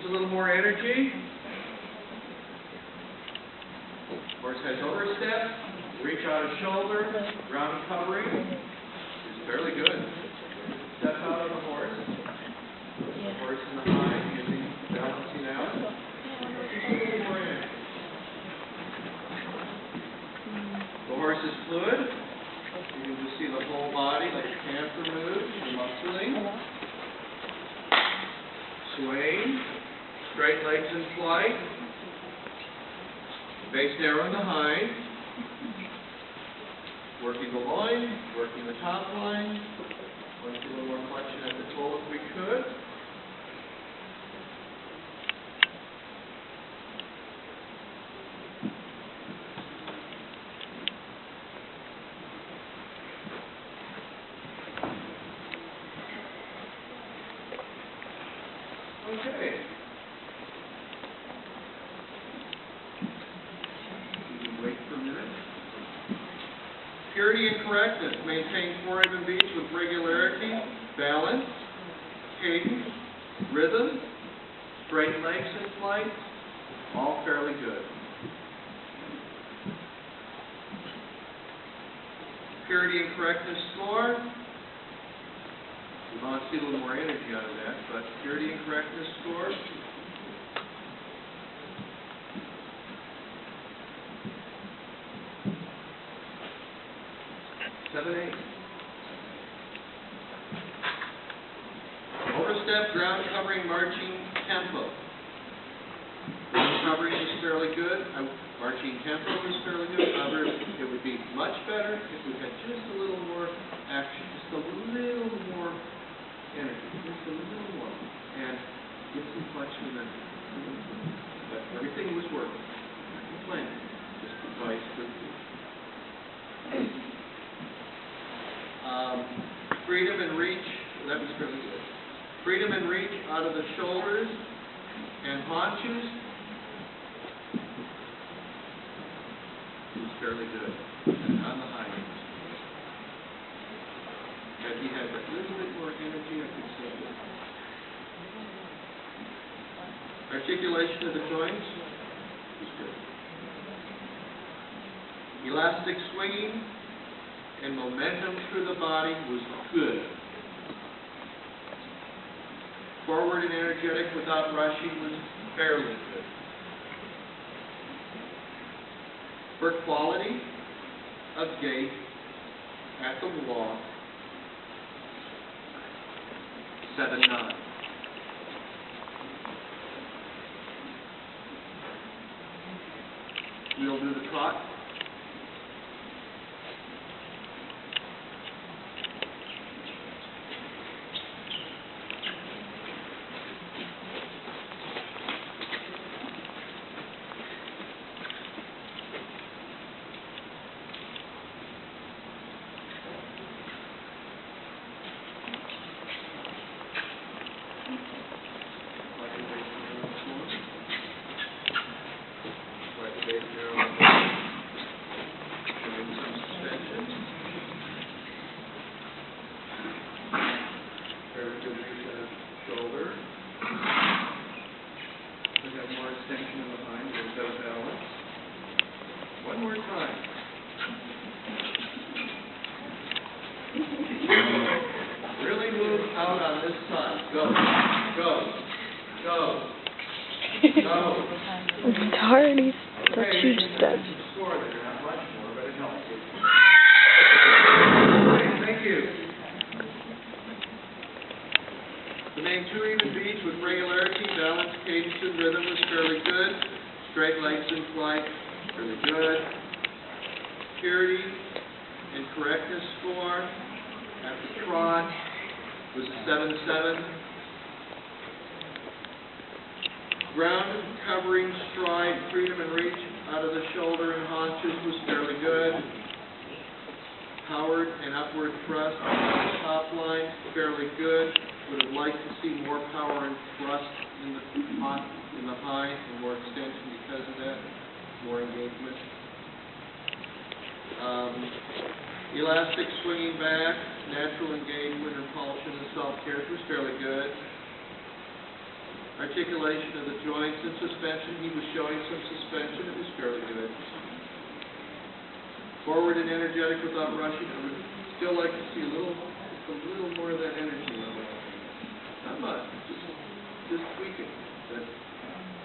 a little more energy. Horse has overstep, reach out of shoulder, ground covering is fairly good. Step out of the horse. The horse in the hind using balancing out. Just a little more energy. The horse is fluid. You can just see the whole body like a camphor moves, the muscling. Swaying. Straight legs in flight. Base narrow in the hind. Working the loin, working the top line. Let's do a little more flexion at the toe if we could. Okay. Wait for a minute. Purity and correctness. Maintain 4 even beats with regularity, balance, cadence, rhythm, straight legs in flight, all fairly good. Purity and correctness score. We want to see a little more energy out of that, but purity and correctness score. Seven, 8. Overstep, ground covering, marching tempo. Ground covering is fairly good. Marching tempo is fairly good. However, it would be much better if we had just a little more action, just a little more energy, just a little more, and get some flexion in it. But everything was working. Not complaining. Just advice for you. Freedom and reach, that was fairly good. Freedom and reach out of the shoulders and haunches is fairly good. And on the hind. If he had a little bit more energy, I could say that. Articulation of the joints is good. Elastic swinging and momentum through the body was good. Forward and energetic without rushing was fairly good. For quality of gait at the walk, 7, 9. We'll do the trot. One more time. Really move out on this side. Go. Go. Go. Go. It's hard. He's so cheap stuff. Score there. Not much more, but it helps. Okay, thank you. The main 2 even beats with regularity, balance, cadence, and rhythm was fairly good. Straight legs in flight, really good. Purity and correctness score at the trot was a 7, 7. Ground covering, stride, freedom and reach out of the shoulder and haunches was fairly good. Powered and upward thrust on the top line, fairly good. Would have liked to see more power and thrust in the hind and more extension because of that, more engagement. Elastic swinging back, natural engagement, repulsion, and self-care was fairly good. Articulation of the joints and suspension. He was showing some suspension. It was fairly good. Forward and energetic without rushing. I would still like to see a little more of that energy level. Not much. Just tweaking. But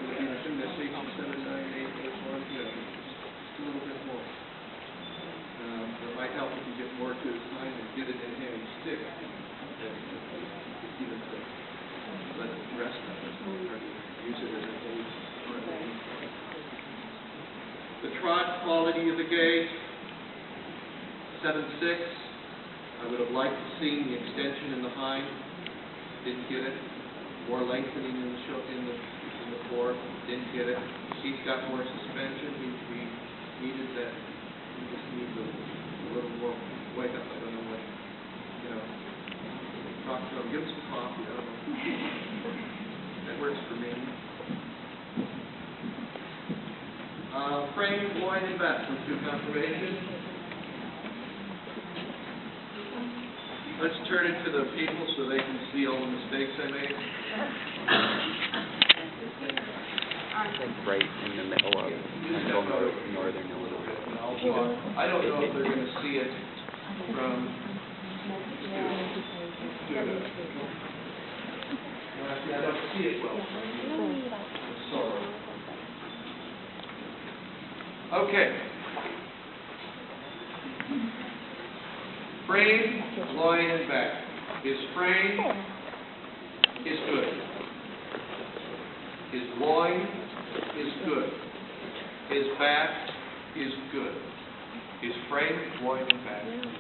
in the 6, 7, 9, 8, 8, 1, yeah, just a little bit more. That might help if you get more to his time and get it in hand and stick. Even to let it rest on it, or use it as a base. The trot quality of the gait, 7-6. I would have liked to see the extension in the hind. Didn't get it. More lengthening in the core. Didn't get it. He's got more suspension. He needed that. He just needs a little more wake up. I don't know what, talk to him. Give him some coffee. I don't know. That works for me. Frame, loin, and back. Let's do confirmation. Let's turn it to the people so they can see all the mistakes I made. Right in the middle of central northern a little bit. I don't know if they're going to see it from I don't see it well. I'm sorry. Okay. Frame, loin, and back. His frame is good. His loin is good. His back is good. His frame, loin, and back is good.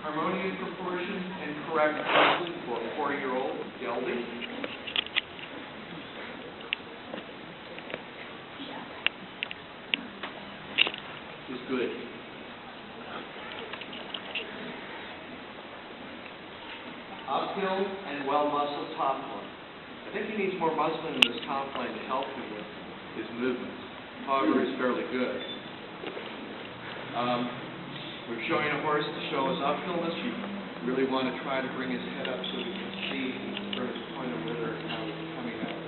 Harmonious proportion and correct position for a 4-year-old gelding. Is good. Uphill and well-muscled top line. I think he needs more muscling in his top line to help him with his movements. Hogger is fairly good. We're showing a horse to show his uphillness. You really want to try to bring his head up so we can see from his point of wither how it's coming out.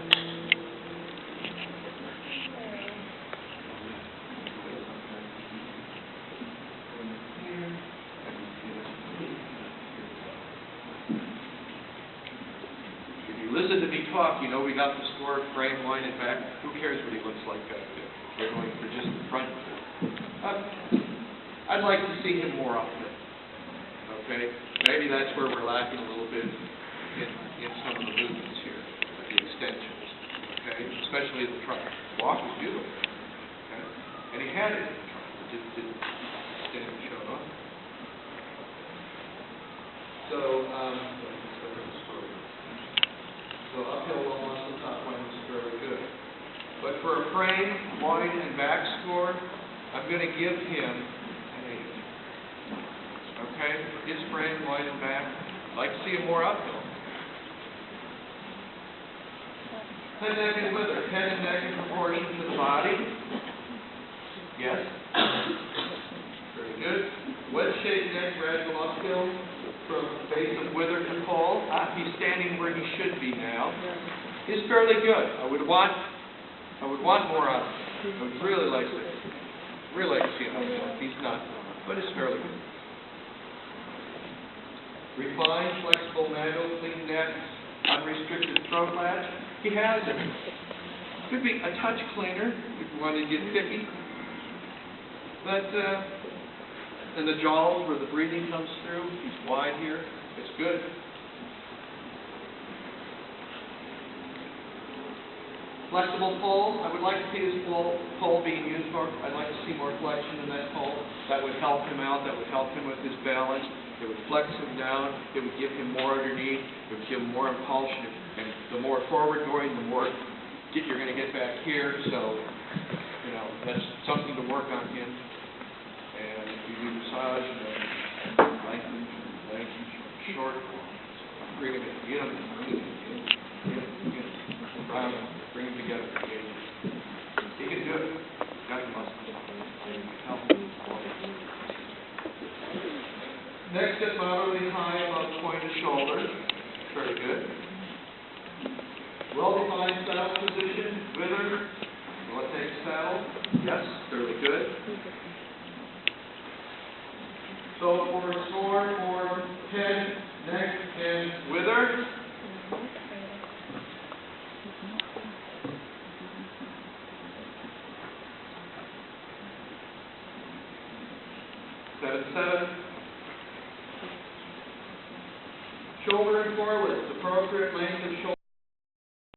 Listen to me talk, we got the score, frame, line, and back. Who cares what he looks like back there? We're going for just the front. I'd like to see him more often. Okay? Maybe that's where we're lacking a little bit in some of the movements here, the extensions. Okay? Especially at the trot. The walk was beautiful. Okay? And he had it at the trot. It just didn't show up. So uphill well muscle top line was fairly good. But for a frame, loin, and back score, I'm going to give him an 8. Okay? For his frame, loin, and back, I'd like to see him more uphill. Head, neck, and wither. Head and neck in proportion to the body. Yes? Very good. Wedge-shaped neck, gradual uphill. From base of wither to pole. He's standing where he should be now. He's fairly good. I would want more of him. I would really like to see him. He's not, but it's fairly good. Refined, flexible mantle, clean neck, unrestricted throat latch. He has it. Could be a touch cleaner if you wanted to get picky. But and the jaws where the breathing comes through, he's wide here. It's good. Flexible pole. I would like to see this pole being used more. I'd like to see more flexion in that pole. That would help him out. That would help him with his balance. It would flex him down. It would give him more underneath. It would give him more impulsion. And the more forward going, the more you're going to get back here. So, that's something to work on him. And if you do massage, lengthen, short, bring him in, get him, bring him together. He can do it. He's got the muscles. Help him. Next, hip moderately high above point of shoulder. Very good. Well-defined saddle position, wither, rotate saddle. Yes, fairly good. So for score for head, neck, and wither. 7-7. Shoulder and forwards, appropriate length of shoulder.